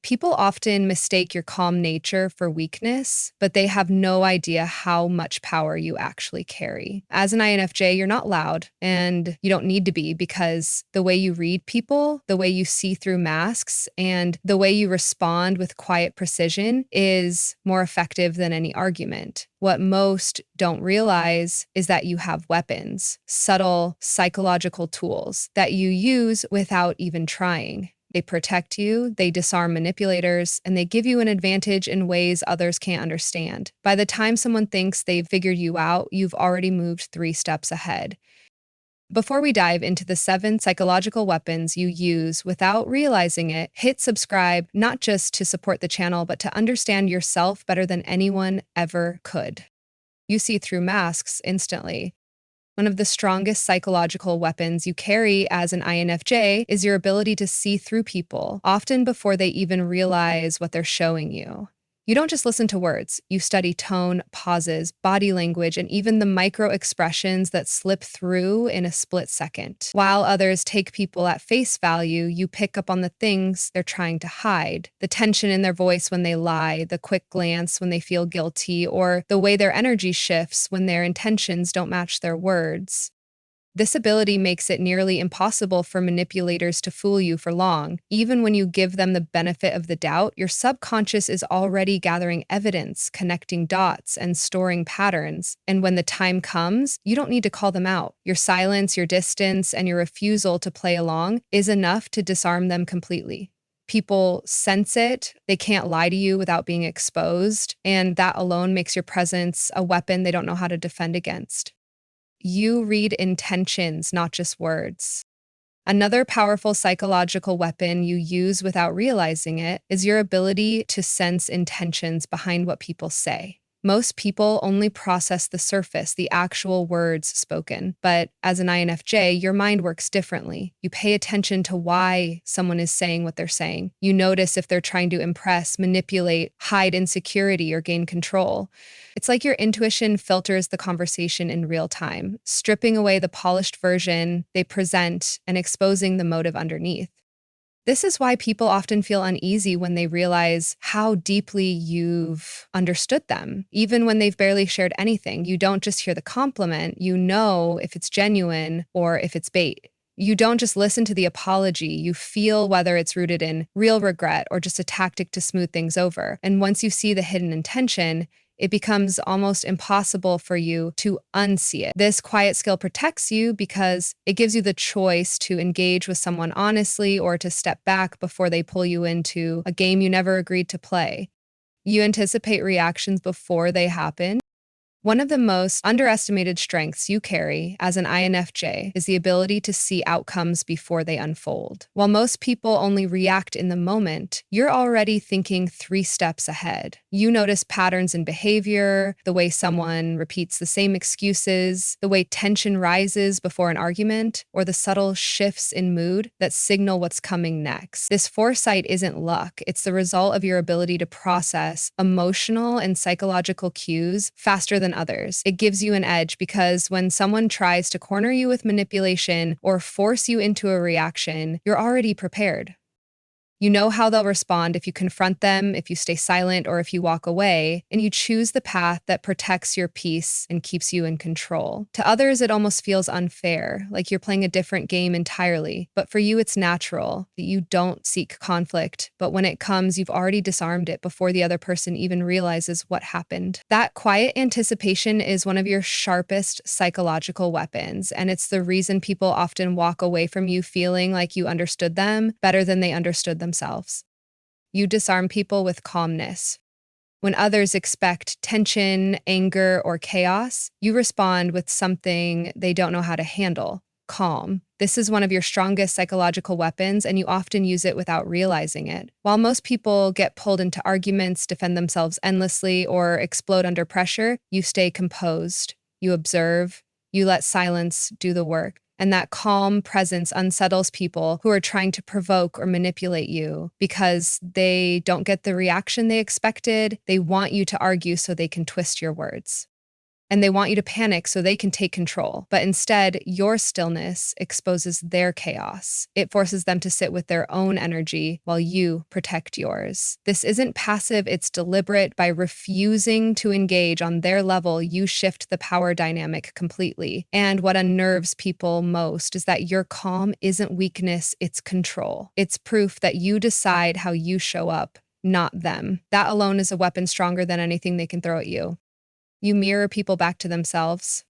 People often mistake your calm nature for weakness, but they have no idea how much power you actually carry. As an INFJ, you're not loud, and you don't need to be, because the way you read people, the way you see through masks, and the way you respond with quiet precision is more effective than any argument. What most don't realize is that you have weapons, subtle psychological tools that you use without even trying. They protect you, they disarm manipulators, and they give you an advantage in ways others can't understand. By the time someone thinks they've figured you out, you've already moved 3 steps ahead. Before we dive into the 7 psychological weapons you use without realizing it, hit subscribe not just to support the channel, but to understand yourself better than anyone ever could. You see through masks instantly. One of the strongest psychological weapons you carry as an INFJ is your ability to see through people, often before they even realize what they're showing you. You don't just listen to words, you study tone, pauses, body language, and even the micro expressions that slip through in a split second. While others take people at face value, you pick up on the things they're trying to hide. The tension in their voice when they lie, the quick glance when they feel guilty, or the way their energy shifts when their intentions don't match their words. This ability makes it nearly impossible for manipulators to fool you for long. Even when you give them the benefit of the doubt, your subconscious is already gathering evidence, connecting dots, and storing patterns. And when the time comes, you don't need to call them out. Your silence, your distance, and your refusal to play along is enough to disarm them completely. People sense it, they can't lie to you without being exposed, and that alone makes your presence a weapon they don't know how to defend against. You read intentions, not just words. Another powerful psychological weapon you use without realizing it is your ability to sense intentions behind what people say. Most people only process the surface, the actual words spoken. But as an INFJ, your mind works differently. You pay attention to why someone is saying what they're saying. You notice if they're trying to impress, manipulate, hide insecurity, or gain control. It's like your intuition filters the conversation in real time, stripping away the polished version they present and exposing the motive underneath. This is why people often feel uneasy when they realize how deeply you've understood them. Even when they've barely shared anything, you don't just hear the compliment, you know if it's genuine or if it's bait. You don't just listen to the apology, you feel whether it's rooted in real regret or just a tactic to smooth things over. And once you see the hidden intention, it becomes almost impossible for you to unsee it. This quiet skill protects you because it gives you the choice to engage with someone honestly or to step back before they pull you into a game you never agreed to play. You anticipate reactions before they happen. One of the most underestimated strengths you carry as an INFJ is the ability to see outcomes before they unfold. While most people only react in the moment, you're already thinking 3 steps ahead. You notice patterns in behavior, the way someone repeats the same excuses, the way tension rises before an argument, or the subtle shifts in mood that signal what's coming next. This foresight isn't luck, it's the result of your ability to process emotional and psychological cues faster than others. It gives you an edge because when someone tries to corner you with manipulation or force you into a reaction, you're already prepared. You know how they'll respond if you confront them, if you stay silent, or if you walk away, and you choose the path that protects your peace and keeps you in control. To others, it almost feels unfair, like you're playing a different game entirely. But for you, it's natural that you don't seek conflict, but when it comes, you've already disarmed it before the other person even realizes what happened. That quiet anticipation is one of your sharpest psychological weapons, and it's the reason people often walk away from you feeling like you understood them better than they understood themselves. You disarm people with calmness. When others expect tension, anger, or chaos, you respond with something they don't know how to handle: calm. This is one of your strongest psychological weapons, and you often use it without realizing it. While most people get pulled into arguments, defend themselves endlessly, or explode under pressure, you stay composed. You observe. You let silence do the work. And that calm presence unsettles people who are trying to provoke or manipulate you because they don't get the reaction they expected. They want you to argue so they can twist your words. and they want you to panic so they can take control. But instead, your stillness exposes their chaos. It forces them to sit with their own energy while you protect yours. This isn't passive, it's deliberate. By refusing to engage on their level, you shift the power dynamic completely. And what unnerves people most is that your calm isn't weakness, it's control. It's proof that you decide how you show up, not them. That alone is a weapon stronger than anything they can throw at you. You mirror people back to themselves.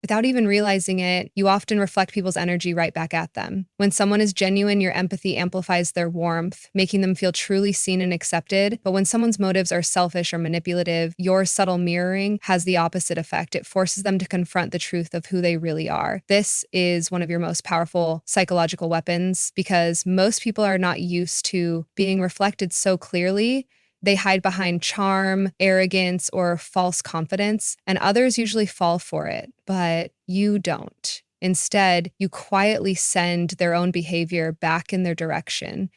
Without even realizing it, you often reflect people's energy right back at them. When someone is genuine, your empathy amplifies their warmth, making them feel truly seen and accepted. But when someone's motives are selfish or manipulative, your subtle mirroring has the opposite effect. It forces them to confront the truth of who they really are. This is one of your most powerful psychological weapons because most people are not used to being reflected so clearly. They hide behind charm, arrogance, or false confidence, and others usually fall for it, but you don't. Instead, you quietly send their own behavior back in their direction.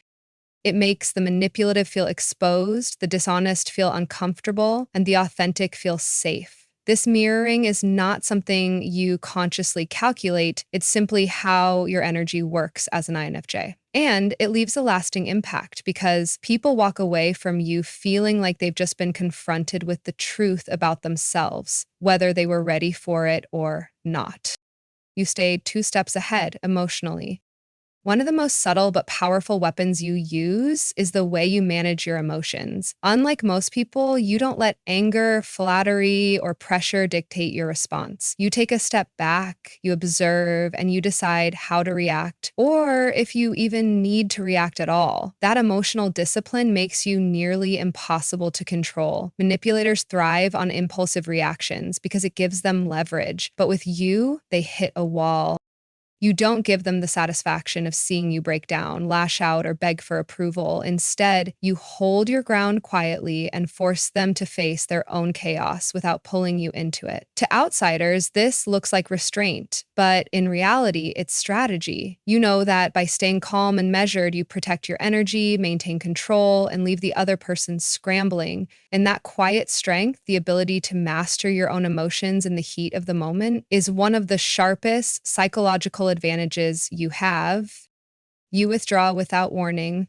It makes the manipulative feel exposed, the dishonest feel uncomfortable, and the authentic feel safe. This mirroring is not something you consciously calculate. It's simply how your energy works as an INFJ. And it leaves a lasting impact because people walk away from you feeling like they've just been confronted with the truth about themselves, whether they were ready for it or not. You stayed 2 steps ahead emotionally. One of the most subtle but powerful weapons you use is the way you manage your emotions. Unlike most people, you don't let anger, flattery, or pressure dictate your response. You take a step back, you observe, and you decide how to react, or if you even need to react at all. That emotional discipline makes you nearly impossible to control. Manipulators thrive on impulsive reactions because it gives them leverage, but with you, they hit a wall. You don't give them the satisfaction of seeing you break down, lash out, or beg for approval. Instead, you hold your ground quietly and force them to face their own chaos without pulling you into it. To outsiders, this looks like restraint, but in reality, it's strategy. You know that by staying calm and measured, you protect your energy, maintain control, and leave the other person scrambling. And that quiet strength, the ability to master your own emotions in the heat of the moment, is one of the sharpest psychological advantages you have. You withdraw without warning.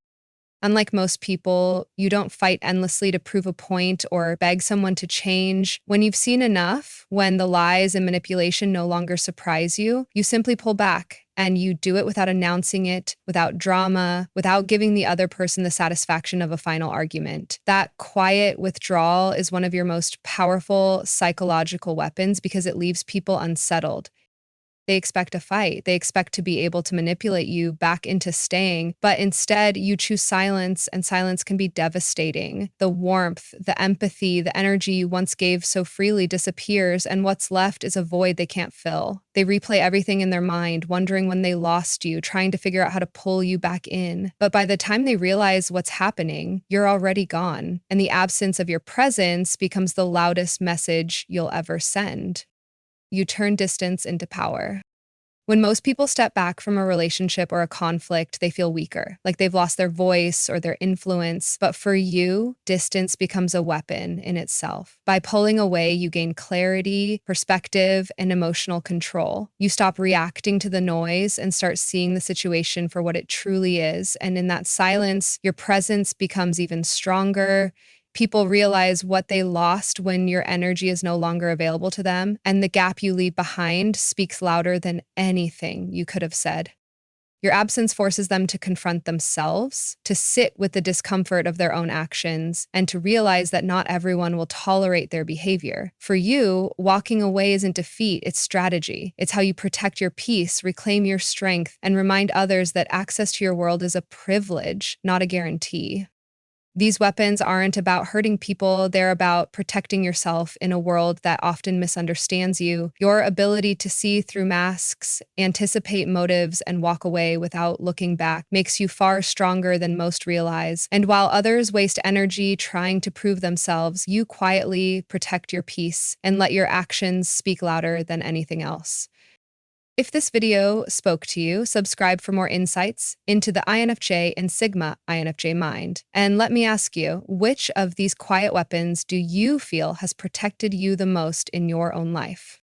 Unlike most people, you don't fight endlessly to prove a point or beg someone to change. When you've seen enough, when the lies and manipulation no longer surprise you, you simply pull back. And you do it without announcing it, without drama, without giving the other person the satisfaction of a final argument. That quiet withdrawal is one of your most powerful psychological weapons because it leaves people unsettled. They expect a fight. They expect to be able to manipulate you back into staying, but instead you choose silence, and silence can be devastating. The warmth, the empathy, the energy you once gave so freely disappears, and what's left is a void they can't fill. They replay everything in their mind, wondering when they lost you, trying to figure out how to pull you back in. But by the time they realize what's happening, you're already gone, and the absence of your presence becomes the loudest message you'll ever send. You turn distance into power. When most people step back from a relationship or a conflict, they feel weaker, like they've lost their voice or their influence. But for you, distance becomes a weapon in itself. By pulling away, you gain clarity, perspective, and emotional control. You stop reacting to the noise and start seeing the situation for what it truly is. And in that silence, your presence becomes even stronger. People realize what they lost when your energy is no longer available to them, and the gap you leave behind speaks louder than anything you could have said. Your absence forces them to confront themselves, to sit with the discomfort of their own actions, and to realize that not everyone will tolerate their behavior. For you, walking away isn't defeat, it's strategy. It's how you protect your peace, reclaim your strength, and remind others that access to your world is a privilege, not a guarantee. These weapons aren't about hurting people, they're about protecting yourself in a world that often misunderstands you. Your ability to see through masks, anticipate motives, and walk away without looking back makes you far stronger than most realize. And while others waste energy trying to prove themselves, you quietly protect your peace and let your actions speak louder than anything else. If this video spoke to you, subscribe for more insights into the INFJ and Sigma INFJ mind. And let me ask you, which of these quiet weapons do you feel has protected you the most in your own life?